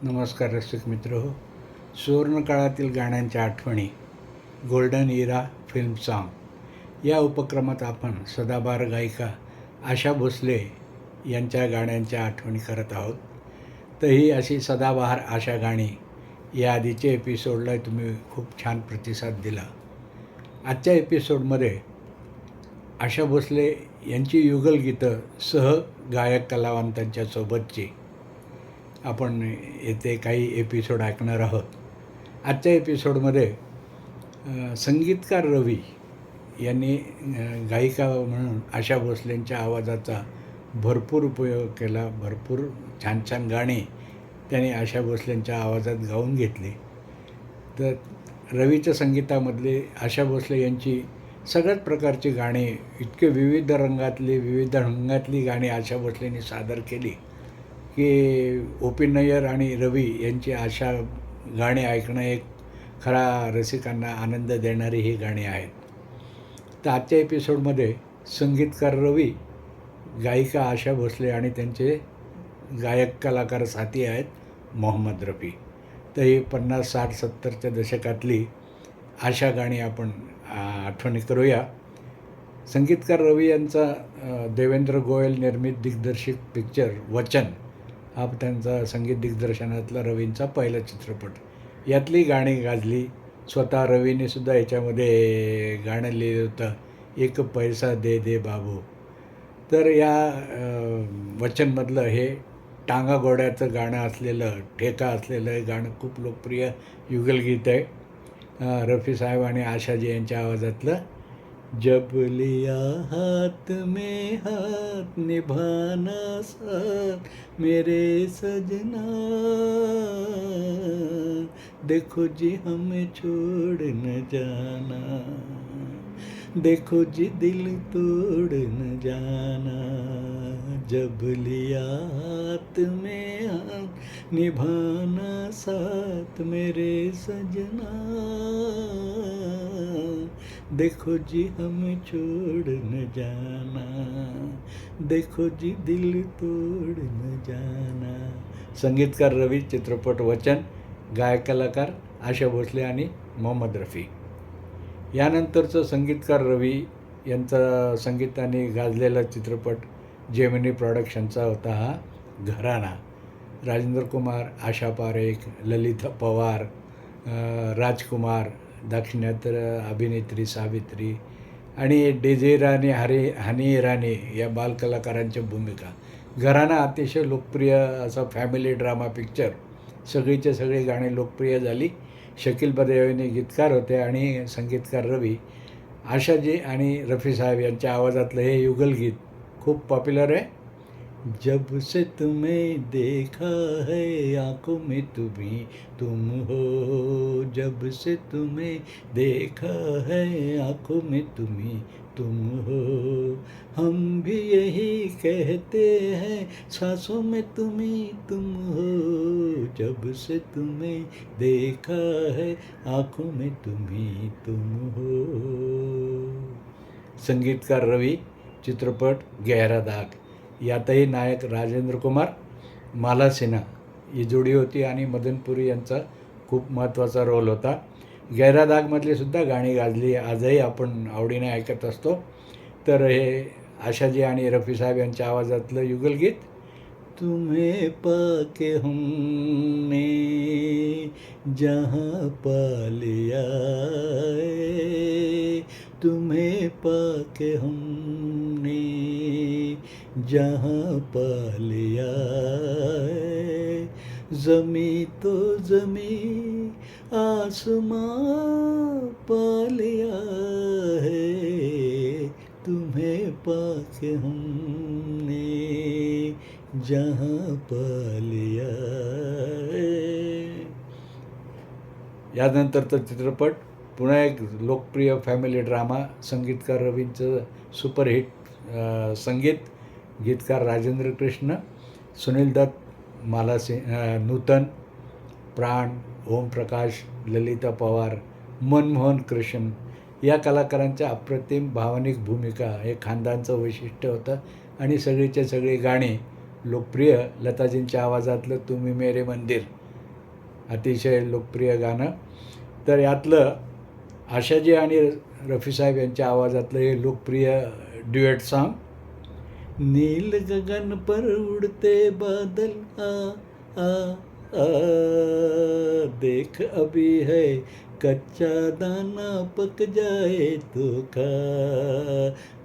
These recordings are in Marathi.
नमस्कार रसिक मित्र हो. सुवर्णकाळातील गाण्यांच्या आठवणी, गोल्डन इरा फिल्म सॉन्ग या उपक्रमात आपण सदाबहार गायिका आशा भोसले यांच्या गाण्यांच्या आठवणी करत आहोत. तर ही अशी सदाबहार आशा गाणी या आधीच्या एपिसोडला तुम्ही खूप छान प्रतिसाद दिला. आजच्या एपिसोडमध्ये आशा भोसले यांची युगलगीतं सह गायक कलावंतांच्या सोबतची आपण येथे काही एपिसोड ऐकणार आहोत. आजच्या एपिसोडमध्ये संगीतकार रवी यांनी गायिका म्हणून आशा भोसलेंच्या आवाजाचा भरपूर उपयोग केला. भरपूर छान छान गाणी त्यांनी आशा भोसलेंच्या आवाजात गाऊन घेतली. तर रवीच्या संगीतामधले आशा भोसले यांची सगळ्याच प्रकारची गाणी, इतके विविध रंगातली विविध ढंगातली गाणी आशा भोसलेंनी सादर केली की ओ.पी. नय्यर आणि रवी यांची आशा गाणी ऐकणं एक खरा रसिकांना आनंद देणारी ही गाणी आहेत. तर आजच्या एपिसोडमध्ये संगीतकार रवी, गायिका आशा भोसले आणि त्यांचे गायक कलाकार साथी आहेत मोहम्मद रफी. तर ही 50, 60, 70च्या दशकातली आशा गाणी आपण आठवणी करूया. संगीतकार रवी यांचा देवेंद्र गोयल निर्मित दिग्दर्शित पिक्चर वचन हा त्यांचा संगीत दिग्दर्शनातला रवींचा पहिला चित्रपट. यातली गाणी गाजली. स्वतः रवीने सुद्धा याच्यामध्ये गाणं लिहिलं होतं, एक पैसा दे दे बाबू. तर या वचनमधलं हे टांगा घोड्याचं गाणं असलेलं, ठेका असलेलं हे गाणं खूप लोकप्रिय युगलगीत आहे. रफी साहेब आणि आशाजी यांच्या आवाजातलं. जब लिया हाथ में हाथ निभाना साथ मेरे सजना, देखो जी हमें छोड़ न जाना, देखो जी दिल तोड़ न जाना. जब लिया हाथ में हाथ निभाना साथ मेरे सजना, देखो जी हमें छोड़ न जाना, देखो जी दिल तोड़ न जाना. संगीतकार रवी, चित्रपट वचन, गायक कलाकार आशा भोसले आणि मोहम्मद रफी. यानंतरचं संगीतकार रवी यांचा संगीताने गाजलेला चित्रपट जेमिनी प्रोडक्शनचा होता हा घराणा. राजेंद्र कुमार, आशा पारेख, ललिता पवार, राजकुमार, दाक्षिणात्य अभिनेत्री सावित्री आणि डेझिरा आणि हनी इराणी या बालकलाकारांच्या भूमिका. घराणा अतिशय लोकप्रिय असा फॅमिली ड्रामा पिक्चर. सगळीचे सगळी गाणी लोकप्रिय झाली. शकील बदेवनी गीतकार होते आणि संगीतकार रवी. आशाजी आणि रफी साहेब यांच्या आवाजातलं हे युगलगीत खूप पॉप्युलर आहे. जब से तुम्हें देखा है आँखों में तुम्ही तुम हो, जब से तुम्हें देखा है आँखों में तुम्ही तुम हो, हम भी यही कहते हैं सांसों में तुम्ही तुम हो, जब से तुम्हें देखा है आँखों में तुम्ही तुम हो. संगीतकार रवी, चित्रपट गहरा दाग. यातही नायक राजेंद्र कुमार, माला सिन्हा ही जोडी होती आणि मदनपुरी यांचा खूप महत्त्वाचा रोल होता. गहरा दागमधली सुद्धा गाणी गाजली, आजही आपण आवडीने ऐकत असतो. तर हे आशाजी आणि रफी साहेब यांच्या आवाजातलं युगलगीत. तुम्हें पाके हमने जहाँ पा लिया, तुम्हें पाके हमने जहाँ पा लिया, ज़मीं तो ज़मीं आसमां पा लिया है, तुम्हें पाके हमने जहाँ पा लिया है. यानंतरचा चित्रपट पुन्हा एक लोकप्रिय फॅमिली ड्रामा. संगीतकार रवींचं सुपरहिट संगीत, गीतकार राजेंद्र कृष्ण, सुनील दत्त, माला नूतन, प्राण, ओमप्रकाश, ललिता पवार, मनमोहन कृष्ण या कलाकारांच्या अप्रतिम भावनिक भूमिका हे खानदानचं वैशिष्ट्य होतं. आणि सगळीच्या सगळी गाणी लोकप्रिय. लताजींच्या आवाजातलं तुम्ही मेरे मंदिर अतिशय लोकप्रिय गाणं. तर यातलं आशाजी आणि रफी साहेब यांच्या आवाजातलं हे लोकप्रिय ड्युएट सॉन्ग. नील गगन पर उड़ते बादल आ आ देख अभी है कच्चा दाना पक जाए तो खा.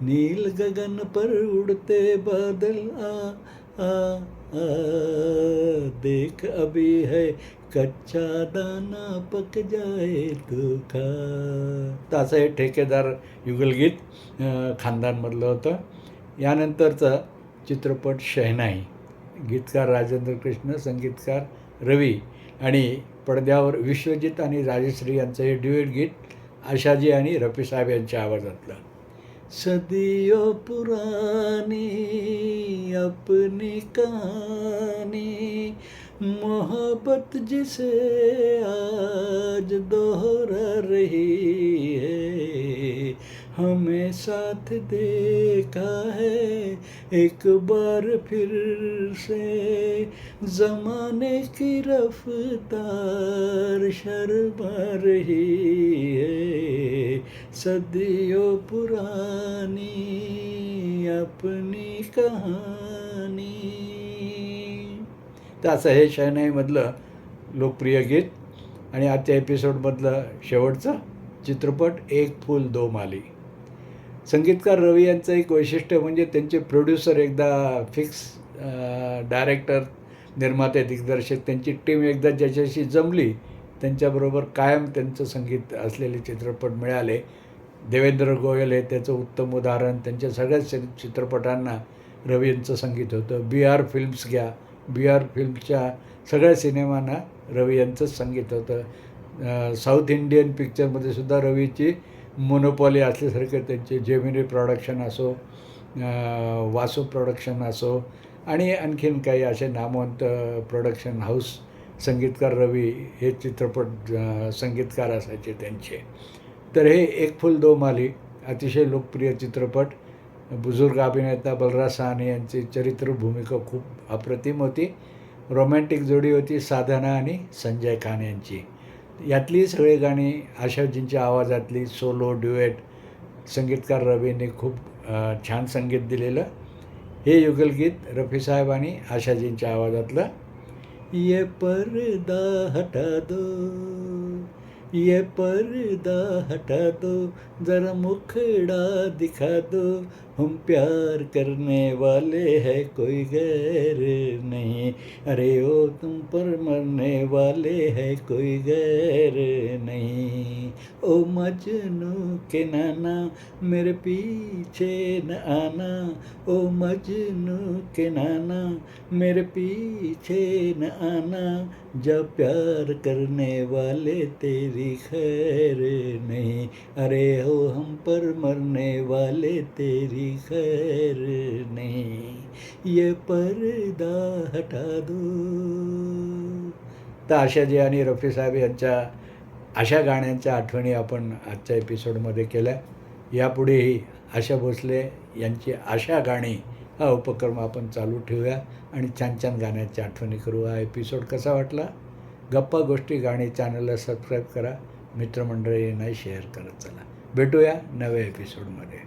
नील गगन पर उड़ते बादल आ देख अभी है कच्चा दाना पक जाए तो खा. तर असं हे ठेकेदार युगलगीत खानदानमधलं होतं. यानंतरचा चित्रपट शहनाई. गीतकार राजेंद्र कृष्ण, संगीतकार रवी आणि पडद्यावर विश्वजित आणि राजश्री यांचं हे ड्युएट गीत आशाजी आणि रफी साहेब यांच्या आवाजातलं. सदियों पुरानी अपनी कहानी मोहब्बत जिसे आज दोहरा रही है. हमें साथ देखा है एक बार फिर से ज़माने की रफ्तार शर्मा रही है. सदियों पुरानी अपनी कहानी. तर असं हे शहनाईमधलं लोकप्रिय गीत. आणि आजच्या एपिसोडमधलं शेवटचं चित्रपट एक फूल दो माली. संगीतकार रवी यांचं एक वैशिष्ट्य म्हणजे त्यांचे प्रोड्युसर एकदा फिक्स, डायरेक्टर, निर्माते, दिग्दर्शक, त्यांची टीम एकदा ज्याच्याशी जमली त्यांच्याबरोबर कायम त्यांचं संगीत असलेले चित्रपट मिळाले. देवेंद्र गोयल हे त्याचं उत्तम उदाहरण. त्यांच्या सगळ्याच चित्रपटांना रवी यांचं संगीत होतं. BR फिल्म्स घ्या, BR फिल्मच्या सगळ्या सिनेमांना रवी यांचंच संगीत होतं. साऊथ इंडियन पिक्चरमध्ये सुद्धा रवीची मोनोपॉली असल्यासारखं त्यांचे जेमिनी प्रोडक्शन असो, वासू प्रोडक्शन असो आणि आणखीन काही असे नामवंत प्रोडक्शन हाऊस संगीतकार रवी हे चित्रपट संगीतकार असायचे त्यांचे. तर हे एक फूल दो माली अतिशय लोकप्रिय चित्रपट. बुजुर्ग अभिनेता बलराज साहनी यांची चरित्र भूमिका खूप अप्रतिम होती. रोमॅन्टिक जोडी होती साधना आणि संजय खान यांची. यातली सगळी गाणी आशाजींच्या आवाजातली, सोलो, ड्युएट, संगीतकार रवीने खूप छान संगीत दिलेलं. हे युगलगीत रफी साहेब आणि आशाजींच्या आवाजातलं. ये पर्दा हटा दो, ये पर्दा हटा दो, जरा मुखड़ा दिखा दो, हम प्यार करने वाले हैं कोई गैर नहीं. अरे ओ तुम पर मरने वाले हैं कोई गैर नहीं. ओ मजनू के नाना मेरे पीछे न आना, ओ मजनू के नाना मेरे पीछे न आना, जब प्यार करने वाले तेरी खैर नहीं. अरे हो हम पर मरने वाले तेरी खैर नहीं, ये पर्दा हटा दो. तर आशाजी आणि रफी साहेब यांच्या अशा गाण्यांच्या आठवणी आपण आजच्या एपिसोडमध्ये केल्या. यापुढेही आशा भोसले यांची आशा गाणी हा उपक्रम आपण चालू ठेवूया आणि छान छान गाण्याच्या आठवणी करू. हा एपिसोड कसा वाटला? गप्पा गोष्टी गाणी चॅनलला सबस्क्राईब करा, मित्रमंडळींनाही शेअर करत चला. भेटूया नव्या एपिसोडमध्ये.